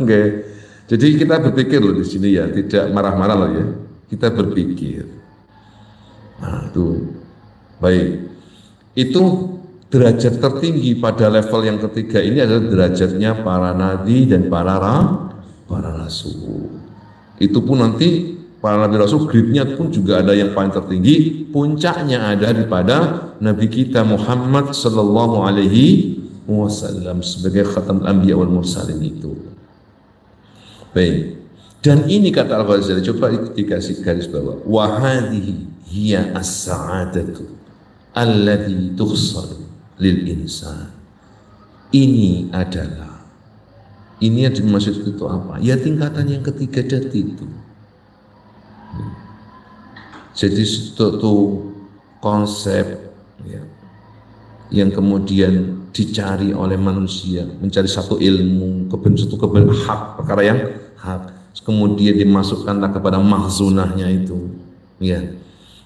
Oke. Jadi kita berpikir loh di sini ya, tidak marah-marah loh ya. Kita berpikir. Nah, itu baik. Itu derajat tertinggi pada level yang ketiga ini adalah derajatnya para nabi dan para rasul. Itu pun nanti para nabi rasul gridnya pun juga ada yang paling tertinggi, puncaknya ada daripada nabi kita Muhammad sallallahu alaihi wasallam sebagai khatamul anbiya wal mursalin itu. Baik. Dan ini kata Al-Ghazali, coba dikasih garis bawah. Wa hadhihi hiya as-sa'adatu allati tukhsar lil insan. Ini yang dimaksud itu apa? Ya tingkatan yang ketiga tadi itu. Jadi suatu konsep ya, yang kemudian dicari oleh manusia, mencari satu ilmu, hak, perkara yang hak, kemudian dimasukkanlah kepada mahzunahnya itu, ya,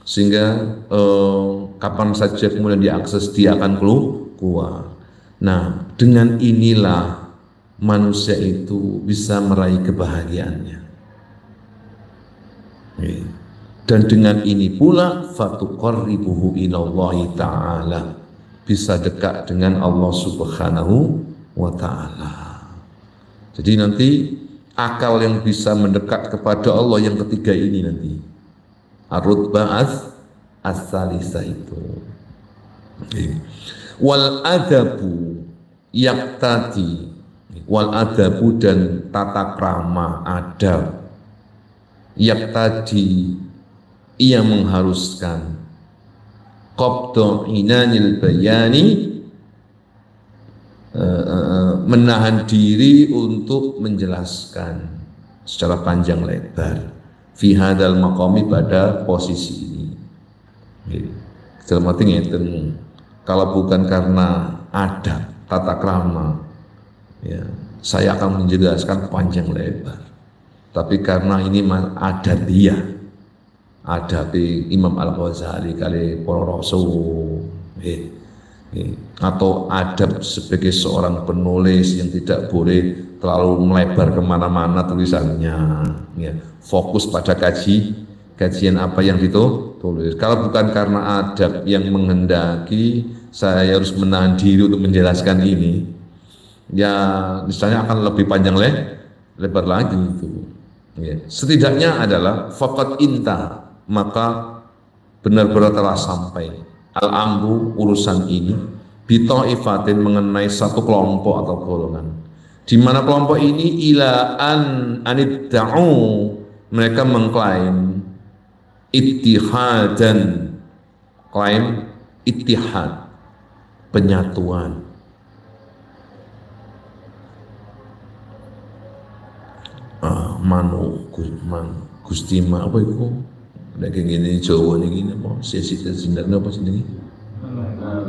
sehingga kapan saja kemudian diakses dia akan keluar. Nah, dengan inilah manusia itu bisa meraih kebahagiaannya. Ya. Dan dengan ini pula fatuqarribuhu ilallahi ta'ala, bisa dekat dengan Allah Subhanahu wa ta'ala. Jadi nanti akal yang bisa mendekat kepada Allah yang ketiga ini nanti ar-rutbah as-salisah itu. Wal adabu yaktati, wal adabu dan tata krama adab yaktadi, ia mengharuskan qabdu inanil bayani, menahan diri untuk menjelaskan secara panjang lebar fi hadal maqami, pada posisi ini. Dalam arti ngeten, kalau bukan karena adab tata krama ya, saya akan menjelaskan panjang lebar, tapi karena ini adabiyah, adabi Imam Al-Ghazali kali para rasul, atau adab sebagai seorang penulis yang tidak boleh terlalu melebar kemana-mana tulisannya, ya, fokus pada kajian apa yang ditulis. Kalau bukan karena adab yang menghendaki saya harus menahan diri untuk menjelaskan ini, ya misalnya akan lebih panjang lebar lagi itu. Ya. Setidaknya adalah faqad intah, maka benar-benar telah sampai al-amru, urusan ini bitaifatin, mengenai satu kelompok atau golongan, di mana kelompok ini ila anidda'u, mereka mengklaim ittihadan, klaim ittihad, penyatuan. Gusti apa itu? Nek ngene Jawa niki apa sesi sindakna apa jenenge?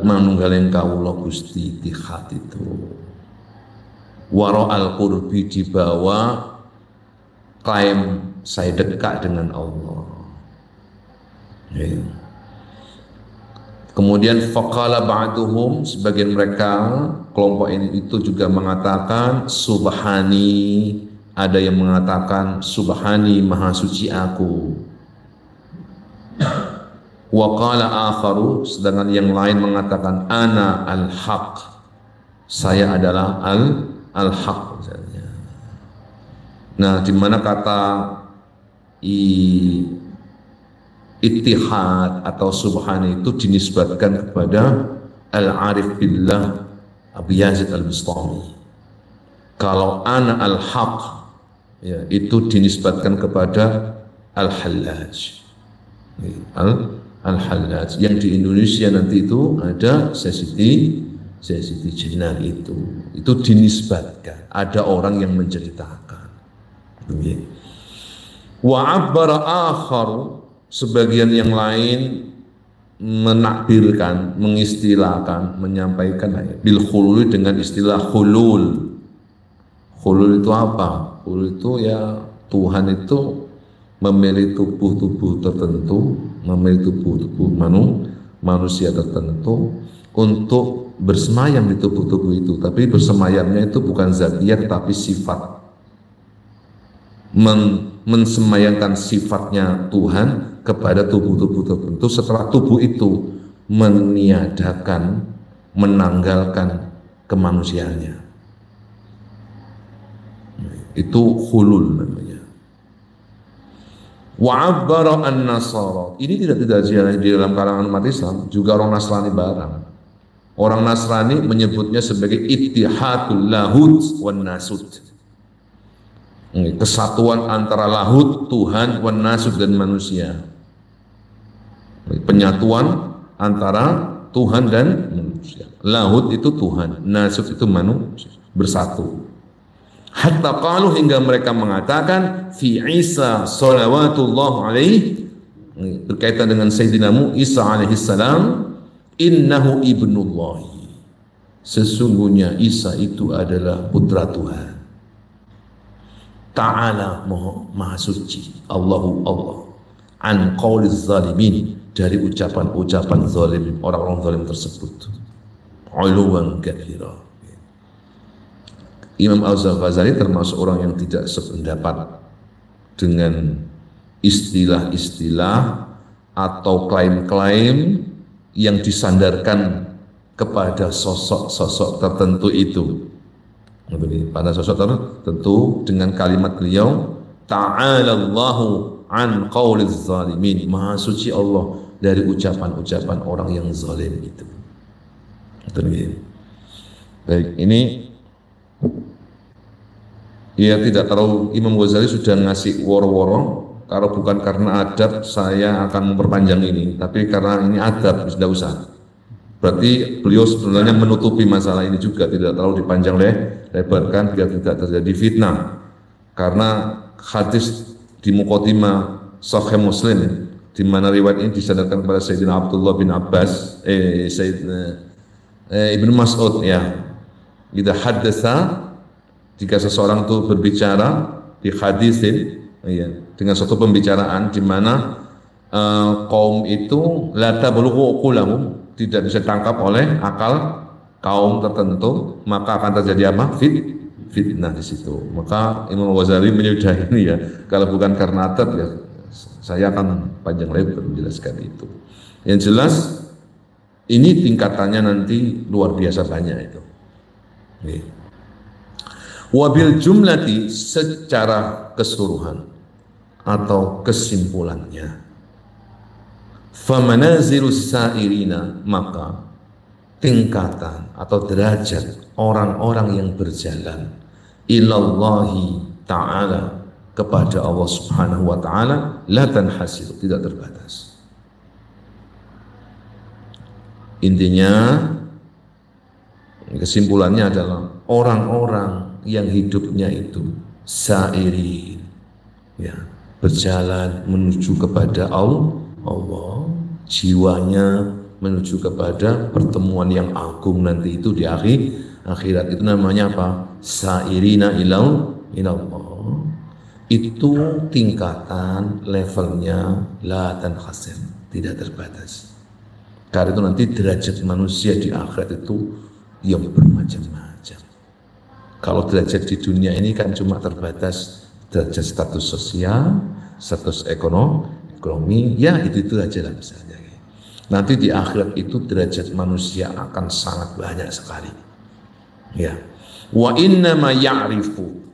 Manunggaling kawula Gusti ittihad itu. Wara al-qurbi, di bawah klaim saya dekat dengan Allah. Ya. Kemudian faqala ba'duhum, sebagian mereka kelompok ini itu juga mengatakan subhani, ada yang mengatakan subhani, maha suci aku. Wa qala akharu, sedangkan yang lain mengatakan ana al-haq, saya adalah al-haq misalnya. Nah, di mana kata ittihad atau subhani itu dinisbatkan kepada al-arif billah Abu Yazid al-Bustami. Kalau ana al-haq ya, itu dinisbatkan kepada al-Hallaj. Al-Hallaj yang di Indonesia nanti itu ada Siti Jenar, itu dinisbatkan, ada orang yang menceritakan. Wa abbara akhar, sebagian yang lain menakbirkan, mengistilahkan, menyampaikan bil khulul, dengan istilah khulul. Khulul itu apa? Khulul itu ya Tuhan itu memilih tubuh-tubuh tertentu, memilih tubuh-tubuh manusia tertentu untuk bersemayam di tubuh-tubuh itu. Tapi bersemayamnya itu bukan zatiyah tapi sifat. mensemayangkan sifatnya Tuhan kepada tubuh-tubuh tertentu setelah tubuh itu meniadakan, menanggalkan kemanusiaannya. Itu hulul namanya. Wa'abbara an-nasara. Ini tidak di dalam kalangan umat Islam, juga orang Nasrani barang. Orang Nasrani menyebutnya sebagai ittihadul lahut wan nasut. Kesatuan antara lahut, Tuhan, wan nasut dan manusia. Penyatuan antara Tuhan dan manusia. Lahut itu Tuhan, nasut itu manusia, bersatu. Hatta qalu, hingga mereka mengatakan fi Isa salawatullah alaihi, berkaitan dengan Sayyidina Isa alaihi salam, innahu ibnullah, sesungguhnya Isa itu adalah putra Tuhan. Ta'ala, maha suci, Allahu Allah, an qauliz zalimin, dari ucapan-ucapan zalim, orang-orang zalim tersebut. Uluwan katsira. Imam Al-Ghazali termasuk orang yang tidak sependapat dengan istilah-istilah atau klaim-klaim yang disandarkan kepada sosok-sosok tertentu itu. Pada sosok tertentu dengan kalimat beliau, Ta'ala Allahu an qauliz zalimin, maha suci Allah dari ucapan-ucapan orang yang zalim itu. Baik, ini ya tidak terlalu, Imam Ghazali sudah ngasih woro-woro, kalau bukan karena adab saya akan memperpanjang ini, tapi karena ini adab sudah usah. Berarti beliau sebenarnya menutupi masalah ini juga, tidak terlalu dipanjang lebarkan biar tidak terjadi fitnah. Karena hadis di Muqaddimah Sahih Muslim di mana riwayat ini disandarkan kepada Sayyidina Abdullah bin Abbas, Sayyidina Ibnu Mas'ud ya. Idza haddatsa, jika seseorang itu berbicara di hadisin ya, dengan suatu pembicaraan di mana kaum itu la tablughu uqulahum, tidak bisa tangkap oleh akal kaum tertentu, maka akan terjadi apa? Fitnah di situ. Maka Imam Ghazali menyudahi ini ya, kalau bukan karena adab ya saya akan panjang lebar menjelaskan itu. Yang jelas ini tingkatannya nanti luar biasa banyak itu. Wabil jumlati, secara keseluruhan atau kesimpulannya, famanazilus sairina, maka tingkatan atau derajat orang-orang yang berjalan ilallahi ta'ala, kepada Allah subhanahu wa ta'ala, la tanhasir, tidak terbatas. Intinya kesimpulannya adalah orang-orang yang hidupnya itu sairin ya, berjalan menuju kepada Allah, jiwanya menuju kepada pertemuan yang agung nanti itu di akhirat. Itu namanya apa? Sairina ilallah. Itu tingkatan levelnya la tanhasir, tidak terbatas. Karena itu nanti derajat manusia di akhirat itu yang bermacam-macam. Kalau derajat di dunia ini kan cuma terbatas derajat status sosial, status ekonomi, ya itu aja lah misalnya. Nanti di akhirat itu derajat manusia akan sangat banyak sekali. Ya. Wa inna ma ya'rifu,